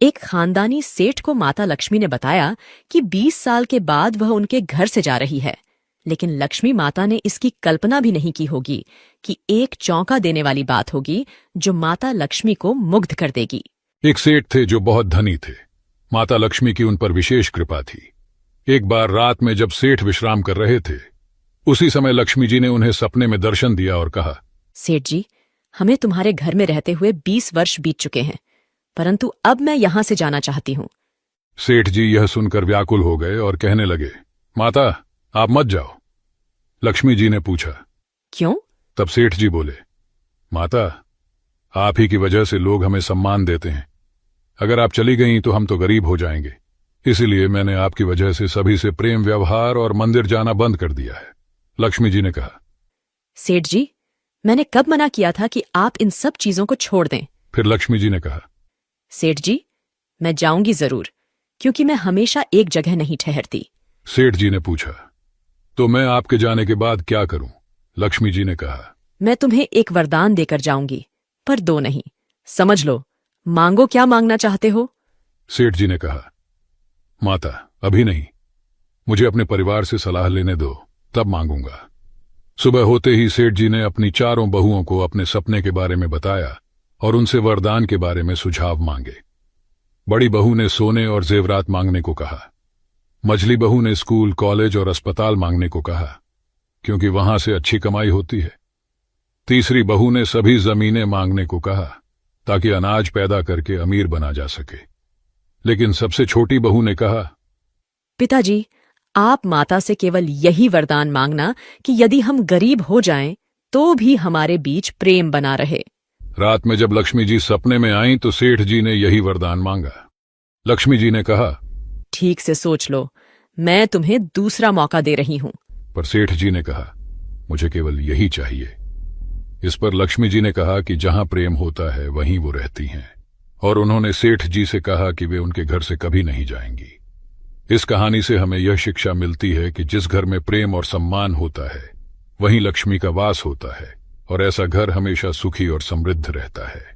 एक खानदानी सेठ को माता लक्ष्मी ने बताया कि 20 साल के बाद वह उनके घर से जा रही है, लेकिन लक्ष्मी माता ने इसकी कल्पना भी नहीं की होगी कि एक चौंका देने वाली बात होगी जो माता लक्ष्मी को मुग्ध कर देगी। एक सेठ थे जो बहुत धनी थे। माता लक्ष्मी की उन पर विशेष कृपा थी। एक बार रात में जब सेठ विश्राम कर रहे थे, उसी समय लक्ष्मी जी ने उन्हें सपने में दर्शन दिया और कहा, सेठ जी, हमें तुम्हारे घर में रहते हुए 20 वर्ष बीत चुके हैं, परंतु अब मैं यहां से जाना चाहती हूं। सेठ जी यह सुनकर व्याकुल हो गए और कहने लगे, माता आप मत जाओ। लक्ष्मी जी ने पूछा, क्यों? तब सेठ जी बोले, माता आप ही की वजह से लोग हमें सम्मान देते हैं। अगर आप चली गईं तो हम तो गरीब हो जाएंगे। इसीलिए मैंने आपकी वजह से सभी से प्रेम व्यवहार और मंदिर जाना बंद कर दिया है। लक्ष्मी जी ने कहा, सेठ जी, मैंने कब मना किया था कि आप इन सब चीजों को छोड़ दें? फिर लक्ष्मी जी ने कहा, सेठ जी, मैं जाऊंगी जरूर, क्योंकि मैं हमेशा एक जगह नहीं ठहरती। सेठ जी ने पूछा, तो मैं आपके जाने के बाद क्या करूं? लक्ष्मी जी ने कहा, मैं तुम्हें एक वरदान देकर जाऊंगी, पर 2 नहीं। समझ लो, मांगो क्या मांगना चाहते हो? सेठ जी ने कहा, माता अभी नहीं, मुझे अपने परिवार से सलाह लेने दो, तब मांगूंगा। सुबह होते ही सेठ जी ने अपनी 4 बहुओं को अपने सपने के बारे में बताया और उनसे वरदान के बारे में सुझाव मांगे। बड़ी बहू ने सोने और जेवरात मांगने को कहा। मझली बहू ने स्कूल, कॉलेज और अस्पताल मांगने को कहा, क्योंकि वहां से अच्छी कमाई होती है। तीसरी बहू ने सभी जमीनें मांगने को कहा, ताकि अनाज पैदा करके अमीर बना जा सके। लेकिन सबसे छोटी बहू ने कहा, पिताजी, आप माता से केवल यही वरदान मांगना कि यदि हम गरीब हो जाएं, तो भी हमारे बीच प्रेम बना रहे। रात में जब लक्ष्मी जी सपने में आईं तो सेठ जी ने यही वरदान मांगा। लक्ष्मी जी ने कहा, ठीक से सोच लो, मैं तुम्हें दूसरा मौका दे रही हूं। पर सेठ जी ने कहा, मुझे केवल यही चाहिए। इस पर लक्ष्मी जी ने कहा कि जहां प्रेम होता है वहीं वो रहती हैं, और उन्होंने सेठ जी से कहा कि वे उनके घर से कभी नहीं जाएंगी। इस कहानी से हमें यह शिक्षा मिलती है कि जिस घर में प्रेम और सम्मान होता है वहीं लक्ष्मी का वास होता है, और ऐसा घर हमेशा सुखी और समृद्ध रहता है।